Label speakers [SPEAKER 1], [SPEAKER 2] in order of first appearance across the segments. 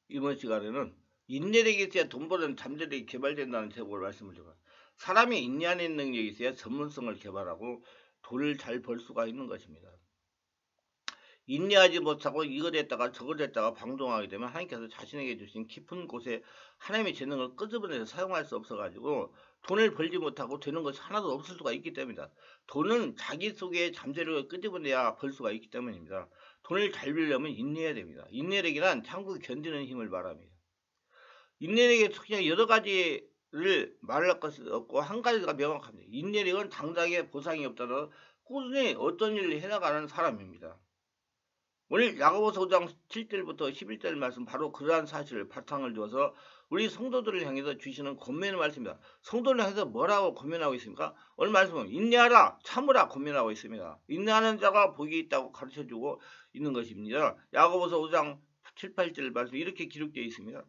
[SPEAKER 1] 이번 시간에는 인내력이 있어야 돈 버는 잠재력이 개발된다는 제목을 말씀을 드려요. 사람이 인내하는 능력이 있어야 전문성을 개발하고 돈을 잘 벌 수가 있는 것입니다. 인내하지 못하고 이걸 했다가 저걸 했다가 방종하게 되면 하나님께서 자신에게 주신 깊은 곳에 하나님의 재능을 끄집어내서 사용할 수 없어가지고 돈을 벌지 못하고 되는 것이 하나도 없을 수가 있기 때문이다. 돈은 자기 속에 잠재력을 끄집어내야 벌 수가 있기 때문입니다. 돈을 잘 벌려면 인내해야 됩니다. 인내력이란 참고 견디는 힘을 말합니다. 인내력의 특징은 여러 가지를 말할 것이 없고 한 가지가 명확합니다. 인내력은 당장의 보상이 없다도 꾸준히 어떤 일을 해나가는 사람입니다. 오늘 야고보서 5장 7절부터 11절 말씀 바로 그러한 사실을 바탕을 두어서 우리 성도들을 향해서 주시는 권면의 말씀입니다. 성도를 향해서 뭐라고 권면하고 있습니까? 오늘 말씀은 인내하라 참으라 권면하고 있습니다. 인내하는 자가 복이 있다고 가르쳐주고 있는 것입니다. 야고보서 5장 7, 8절 말씀 이렇게 기록되어 있습니다.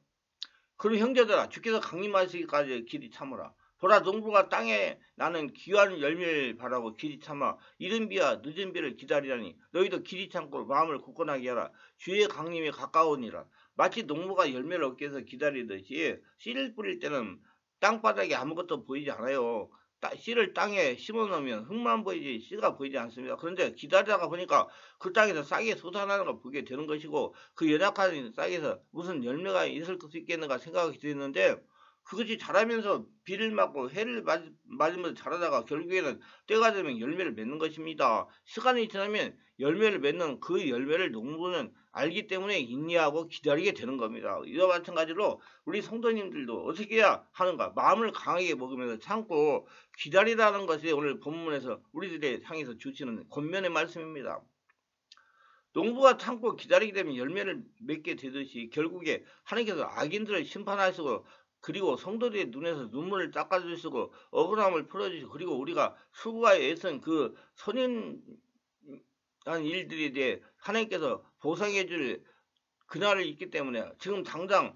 [SPEAKER 1] 그럼 형제들아 주께서 강림하시기까지 길이 참으라. 보라 농부가 땅에 나는 귀한 열매를 바라고 길이 참아 이른 비와 늦은 비를 기다리라니 너희도 길이 참고 마음을 굳건하게 하라. 주의 강림이 가까우니라. 마치 농부가 열매를 얻기 위해서 기다리듯이 씨를 뿌릴 때는 땅바닥에 아무것도 보이지 않아요. 씨를 땅에 심어놓으면 흙만 보이지 씨가 보이지 않습니다. 그런데 기다리다가 보니까 그 땅에서 싹이 솟아나는 걸 보게 되는 것이고 그 연약한 싹에서 무슨 열매가 있을 수 있겠는가 생각이 드는데 그것이 자라면서 비를 맞고 해를 맞으면서 자라다가 결국에는 때가 되면 열매를 맺는 것입니다. 시간이 지나면 열매를 맺는 그 열매를 농부는 알기 때문에 인내하고 기다리게 되는 겁니다. 이와 마찬가지로 우리 성도님들도 어떻게 해야 하는가? 마음을 강하게 먹으면서 참고 기다리라는 것이 오늘 본문에서 우리들의 향해서 주시는 권면의 말씀입니다. 농부가 참고 기다리게 되면 열매를 맺게 되듯이 결국에 하나님께서 악인들을 심판하시고 그리고 성도들의 눈에서 눈물을 닦아주시고 억울함을 풀어주시고 그리고 우리가 수고하여 애쓴 그 선인한 일들에 대해 하나님께서 보상해 줄 그날이 있기 때문에 지금 당장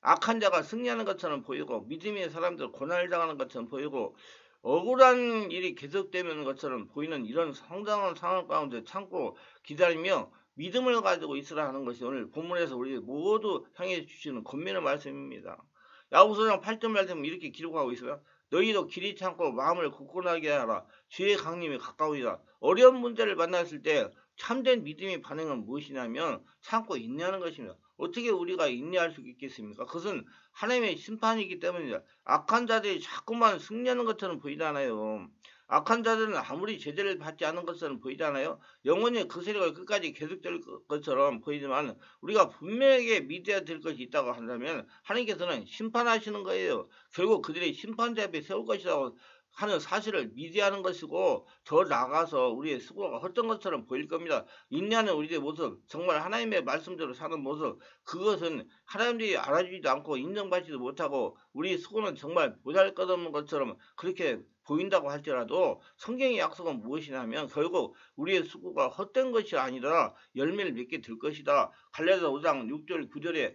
[SPEAKER 1] 악한 자가 승리하는 것처럼 보이고 믿음의 사람들 고난을 당하는 것처럼 보이고 억울한 일이 계속되는 것처럼 보이는 이런 상당한 상황 가운데 참고 기다리며 믿음을 가지고 있으라 하는 것이 오늘 본문에서 우리 모두 향해 주시는 권면의 말씀입니다. 야고보서 8절 말씀은 이렇게 기록하고 있어요. 너희도 길이 참고 마음을 굳건하게 하라. 주의 강림이 가까우리라. 어려운 문제를 만났을 때 참된 믿음의 반응은 무엇이냐면 참고 인내하는 것입니다. 어떻게 우리가 인내할 수 있겠습니까? 그것은 하나님의 심판이기 때문입니다. 악한 자들이 자꾸만 승리하는 것처럼 보이잖아요. 악한 자들은 아무리 제재를 받지 않은 것처럼 보이잖아요. 영원히 그 세력을 끝까지 계속될 것처럼 보이지만 우리가 분명하게 믿어야 될 것이 있다고 한다면 하나님께서는 심판하시는 거예요. 결국 그들이 심판자 앞에 세울 것이라고 하는 사실을 미디하는 것이고 더 나아가서 우리의 수고가 헛된 것처럼 보일 겁니다. 인내하는 우리의 모습, 정말 하나님의 말씀대로 사는 모습, 그것은 하나님들이 알아주지도 않고 인정받지도 못하고 우리의 수고는 정말 보잘것없는 것처럼 그렇게 보인다고 할지라도 성경의 약속은 무엇이냐면 결국 우리의 수고가 헛된 것이 아니라 열매를 맺게 될 것이다. 갈라디아서 5장 6절 9절에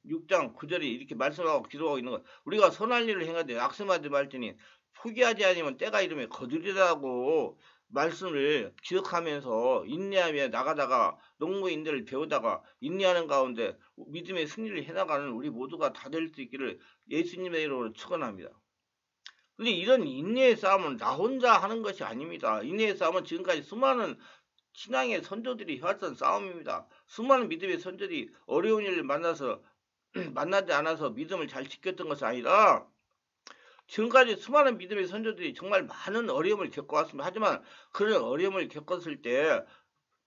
[SPEAKER 1] 6장 9절에 이렇게 말씀하고 기록하고 있는 것. 우리가 선할 일을 행하되 악심하지 말지니 포기하지 않으면 때가 이르면 거두리라고 말씀을 기억하면서 인내하며 나가다가 농부인들을 배우다가 인내하는 가운데 믿음의 승리를 해나가는 우리 모두가 다 될 수 있기를 예수님의 이름으로 축원합니다. 근데 이런 인내의 싸움은 나 혼자 하는 것이 아닙니다. 인내의 싸움은 지금까지 수많은 신앙의 선조들이 해왔던 싸움입니다. 수많은 믿음의 선조들이 어려운 일을 만나지 않아서 믿음을 잘 지켰던 것이 아니라 지금까지 수많은 믿음의 선조들이 정말 많은 어려움을 겪어왔습니다. 하지만 그런 어려움을 겪었을 때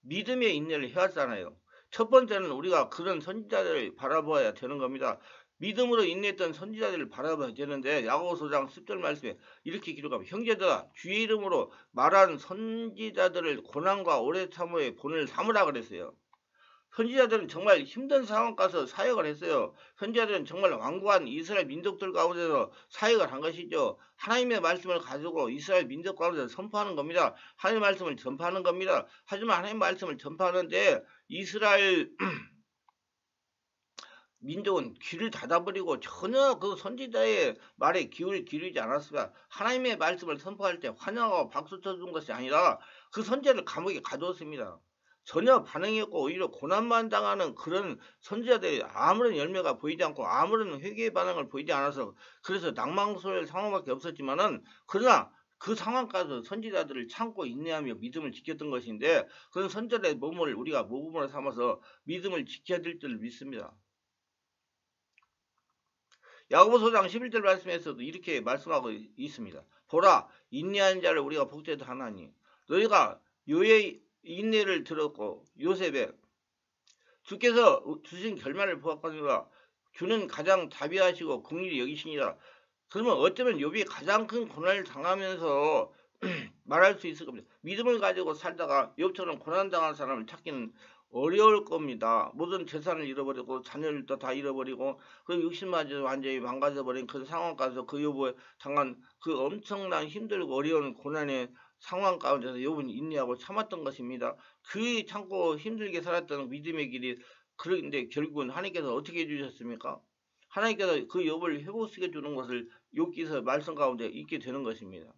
[SPEAKER 1] 믿음의 인내를 해왔잖아요. 첫 번째는 우리가 그런 선지자들을 바라보아야 되는 겁니다. 믿음으로 인내했던 선지자들을 바라봐야 되는데 야고보서 5장 10절 말씀에 이렇게 기록합니다. 형제들아 주의 이름으로 말한 선지자들을 고난과 오래 참음의 본을 삼으라 그랬어요. 선지자들은 정말 힘든 상황 가서 사역을 했어요. 선지자들은 정말 완고한 이스라엘 민족들 가운데서 사역을 한 것이죠. 하나님의 말씀을 가지고 이스라엘 민족 가운데 선포하는 겁니다. 하나님의 말씀을 전파하는 겁니다. 하지만 하나님의 말씀을 전파하는데 이스라엘 민족은 귀를 닫아버리고 전혀 그 선지자의 말에 귀를 기울이지 않았습니다. 하나님의 말씀을 선포할 때 환영하고 박수 쳐준 것이 아니라 그 선지자를 감옥에 가두었습니다. 전혀 반응이 없고 오히려 고난만 당하는 그런 선지자들이 아무런 열매가 보이지 않고 아무런 회개의 반응을 보이지 않아서 그래서 낭망스러울 상황밖에 없었지만은 그러나 그 상황까지 선지자들을 참고 인내하며 믿음을 지켰던 것인데 그런 선지자의 몸을 우리가 모범으로 삼아서 믿음을 지켜야 될 줄 믿습니다. 야고보서 장 11절 말씀에서도 이렇게 말씀하고 있습니다. 보라 인내하는 자를 우리가 복되다 하나니 너희가 요의 인내를 들었고 요셉의 주께서 주신 결말을 보았거니와 주는 가장 자비하시고 긍휼히 여기시니라. 그러면 어쩌면 욥이 가장 큰 고난을 당하면서 말할 수 있을 겁니다. 믿음을 가지고 살다가 욥처럼 고난당한 사람을 찾기는 어려울 겁니다. 모든 재산을 잃어버리고 자녀들도 다 잃어버리고 그 육신마저 완전히 망가져버린 그 상황까지 그 욥을 당한 그 엄청난 힘들고 어려운 고난의 상황 가운데서 욥은 인내하고 참았던 것입니다. 그 참고 힘들게 살았던 믿음의 길이 그런데 결국은 하나님께서 어떻게 해주셨습니까? 하나님께서 그 욥을 회복시켜 주는 것을 욥기서 말씀 가운데 있게 되는 것입니다.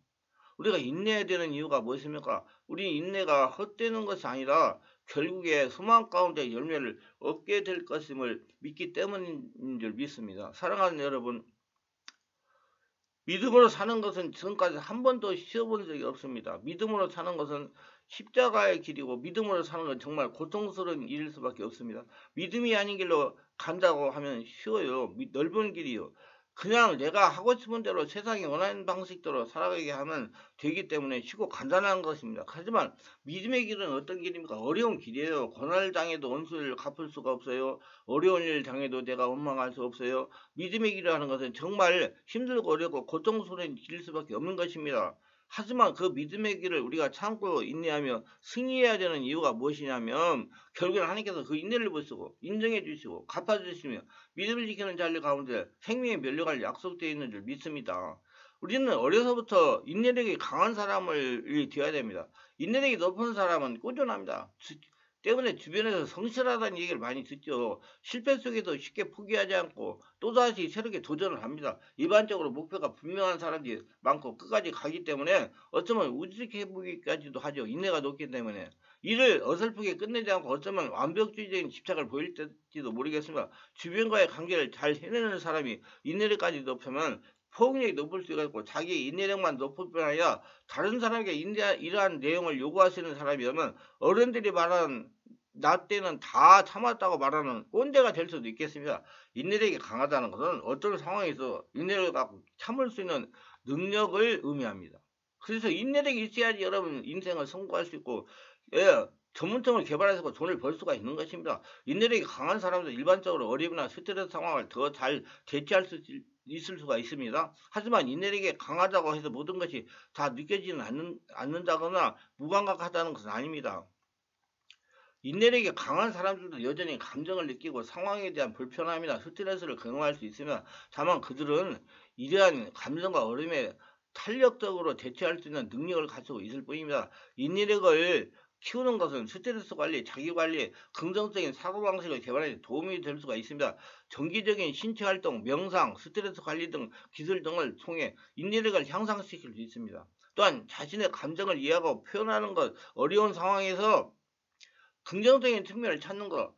[SPEAKER 1] 우리가 인내해야 되는 이유가 무엇입니까? 우리 인내가 헛되는 것이 아니라 결국에 소망 가운데 열매를 얻게 될 것임을 믿기 때문인 줄 믿습니다. 사랑하는 여러분, 믿음으로 사는 것은 지금까지 한 번도 쉬어본 적이 없습니다. 믿음으로 사는 것은 십자가의 길이고 믿음으로 사는 건 정말 고통스러운 일일 수밖에 없습니다. 믿음이 아닌 길로 간다고 하면 쉬워요. 넓은 길이요. 그냥 내가 하고 싶은 대로 세상이 원하는 방식대로 살아가게 하면 되기 때문에 쉽고 간단한 것입니다. 하지만 믿음의 길은 어떤 길입니까? 어려운 길이에요. 고난을 당해도 원수를 갚을 수가 없어요. 어려운 일을 당해도 내가 원망할 수 없어요. 믿음의 길이라는 것은 정말 힘들고 어렵고 고통스러운 길일 수밖에 없는 것입니다. 하지만 그 믿음의 길을 우리가 참고 인내하며 승리해야 되는 이유가 무엇이냐면 결국엔 하나님께서 그 인내를 보시고 인정해 주시고 갚아주시며 믿음을 지키는 자들 가운데 생명의 면류관을 약속되어 있는 줄 믿습니다. 우리는 어려서부터 인내력이 강한 사람을 되어야 됩니다. 인내력이 높은 사람은 꾸준합니다. 때문에 주변에서 성실하다는 얘기를 많이 듣죠. 실패 속에도 쉽게 포기하지 않고 또다시 새롭게 도전을 합니다. 일반적으로 목표가 분명한 사람들이 많고 끝까지 가기 때문에 어쩌면 우직해보기까지도 하죠. 인내가 높기 때문에. 일을 어설프게 끝내지 않고 어쩌면 완벽주의적인 집착을 보일지도 모르겠습니다. 주변과의 관계를 잘 해내는 사람이 인내력까지 높으면 포용력이 높을 수가 있고 자기 인내력만 높을 뿐 아니라 다른 사람에게 이러한 내용을 요구하시는 사람이라면 어른들이 말하는 나 때는 다 참았다고 말하는 꼰대가 될 수도 있겠습니다. 인내력이 강하다는 것은 어떤 상황에서 인내력을 갖고 참을 수 있는 능력을 의미합니다. 그래서 인내력이 있어야지 여러분 인생을 성공할 수 있고 전문성을 개발해서 돈을 벌 수가 있는 것입니다. 인내력이 강한 사람도 일반적으로 어려움이나 스트레스 상황을 더 잘 대처할 수 있을 수가 있습니다. 하지만 인내력이 강하다고 해서 모든 것이 다 느껴지는 않는다거나 무감각하다는 것은 아닙니다. 인내력이 강한 사람들도 여전히 감정을 느끼고 상황에 대한 불편함이나 스트레스를 경험할 수 있으며 다만 그들은 이러한 감정과 어려움에 탄력적으로 대처할 수 있는 능력을 가지고 있을 뿐입니다. 인내력을 키우는 것은 스트레스 관리, 자기 관리, 긍정적인 사고방식을 개발하는 데 도움이 될 수가 있습니다. 정기적인 신체 활동, 명상, 스트레스 관리 등 기술 등을 통해 인내력을 향상시킬 수 있습니다. 또한 자신의 감정을 이해하고 표현하는 것, 어려운 상황에서 긍정적인 측면을 찾는 것,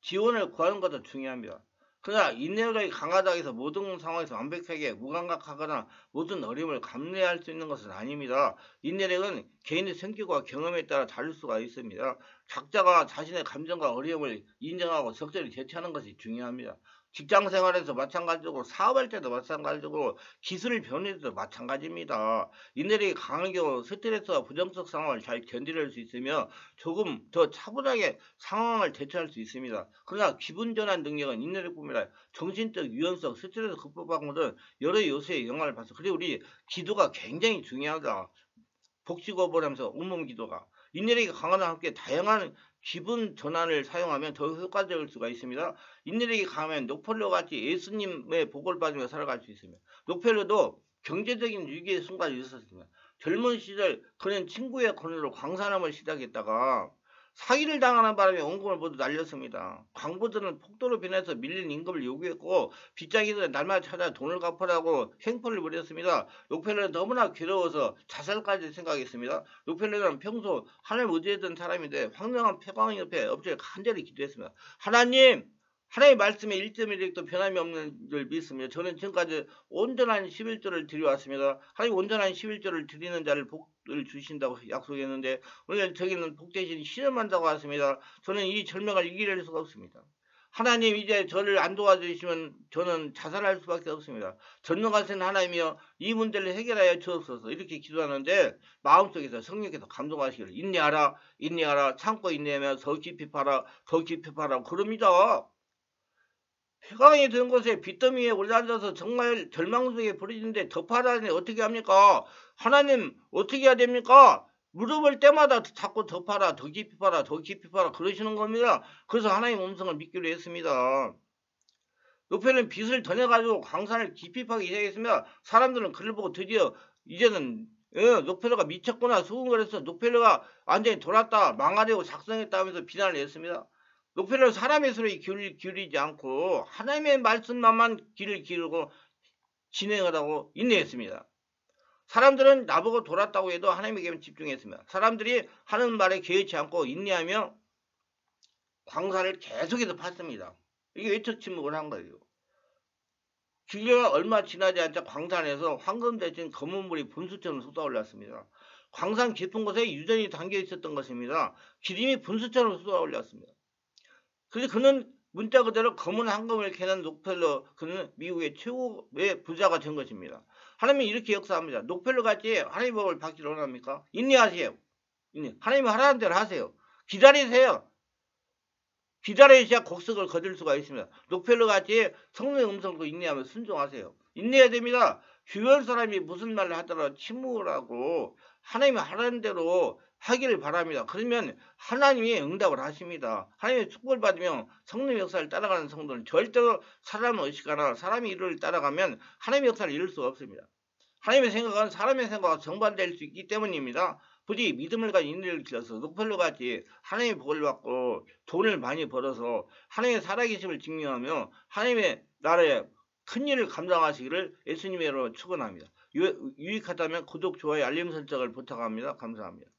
[SPEAKER 1] 지원을 구하는 것도 중요합니다. 그러나 인내력이 강하다고 해서 모든 상황에서 완벽하게 무감각하거나 모든 어려움을 감내할 수 있는 것은 아닙니다. 인내력은 개인의 성격과 경험에 따라 다를 수가 있습니다. 각자가 자신의 감정과 어려움을 인정하고 적절히 대처하는 것이 중요합니다. 직장 생활에서 마찬가지고 사업할 때도 마찬가지고 기술을 배우는 데도 마찬가지입니다. 인내력이 강한 경우 스트레스와 부정적 상황을 잘 견디낼 수 있으며 조금 더 차분하게 상황을 대처할 수 있습니다. 그러나 기분 전환 능력은 인내력뿐만 아니라 정신적 유연성, 스트레스 극복하고 등 여러 요소의 영향을 받습니다. 그리고 우리 기도가 굉장히 중요하다. 복식호흡하면서 온몸 기도가 인내력이 강한 함께 다양한 기분 전환을 사용하면 더 효과적일 수가 있습니다. 인내력이 강하면 녹폴로 같이 예수님의 복을 받으며 살아갈 수 있습니다. 녹폴로도 경제적인 위기의 순간이 있었습니다. 젊은 시절 그는 친구의 권유로 광산함을 시작했다가 사기를 당하는 바람에 원금을 모두 날렸습니다. 광부들은 폭도로 변해서 밀린 임금을 요구했고 빚쟁이들은 날마다 찾아 돈을 갚으라고 행포를 부렸습니다. 록펠러는 너무나 괴로워서 자살까지 생각했습니다. 록펠러는 평소 하나님 의지했던 사람인데 황량한 폐광 옆에 엎드려 간절히 기도했습니다. 하나님! 하나님의 말씀에 1.1획도 변함이 없는 줄 믿습니다. 저는 지금까지 온전한 11조를 드려왔습니다. 하나님 온전한 11조를 드리는 자를 복을 주신다고 약속했는데 오늘 저기는 복 대신 실험한다고 하십니다. 저는 이 절명을 이겨낼 수가 없습니다. 하나님 이제 저를 안 도와주시면 저는 자살할 수밖에 없습니다. 전능하신 하나님이여 이 문제를 해결하여 주옵소서 이렇게 기도하는데 마음속에서 성령께서 감동하시기를 인내하라 인내하라 참고 인내하며 더 깊이 파라 더 깊이 파라 그럽니다. 폐광이 든 곳에 빚더미 위에 올라앉아서 정말 절망 속에 부르짖는데 더 파라니 어떻게 합니까? 하나님 어떻게 해야 됩니까? 물어볼 때마다 자꾸 더 파라 더 깊이 파라 더 깊이 파라 그러시는 겁니다. 그래서 하나님 음성을 믿기로 했습니다. 록펠러는 빚을 더 내가지고 광산을 깊이 파기 시작했으며 사람들은 그를 보고 드디어 이제는 록펠러가 미쳤구나 수군거려서 록펠러가 완전히 돌았다 망하려고 작성했다 하면서 비난을 했습니다. 록펠러는 사람의 소리에 기울이지 않고 하나님의 말씀만 귀를 기울이고 진행을 하고 인내했습니다. 사람들은 나보고 돌았다고 해도 하나님에게만 집중했습니다. 사람들이 하는 말에 개의치 않고 인내하며 광산을 계속해서 팠습니다. 이게 외적 침묵을 한 거예요. 기계가 얼마 지나지 않자 광산에서 황금 대신 검은 물이 분수처럼 쏟아올랐습니다. 광산 깊은 곳에 유전이 담겨 있었던 것입니다. 기름이 분수처럼 쏟아올랐습니다. 그래서 그는 문자 그대로 검은 황금을 캐는 록펠러, 그는 미국의 최고의 부자가 된 것입니다. 하나님이 이렇게 역사합니다. 록펠러 같이 하나님의 법을 받기를 원합니까? 인내하세요. 하나님이 하라는 대로 하세요. 기다리세요. 기다려야 곡석을 거둘 수가 있습니다. 록펠러 같이 성령의 음성도 인내하며 순종하세요. 인내해야 됩니다. 주변 사람이 무슨 말을 하더라도 침묵을 하고 하나님이 하라는 대로 하기를 바랍니다. 그러면 하나님이 응답을 하십니다. 하나님의 축복을 받으면 성령의 역사를 따라가는 성도는 절대로 사람을 의식하나 사람의 이루를 따라가면 하나님의 역사를 이룰 수가 없습니다. 하나님의 생각은 사람의 생각과 정반대일 수 있기 때문입니다. 부디 믿음을 가진 인내를 길러서 록펠러 같이 하나님의 복을 받고 돈을 많이 벌어서 하나님의 살아계심을 증명하며 하나님의 나라의 큰 일을 감당하시기를 예수님의 이름으로 축원합니다. 유익하다면 구독, 좋아요, 알림 설정을 부탁합니다. 감사합니다.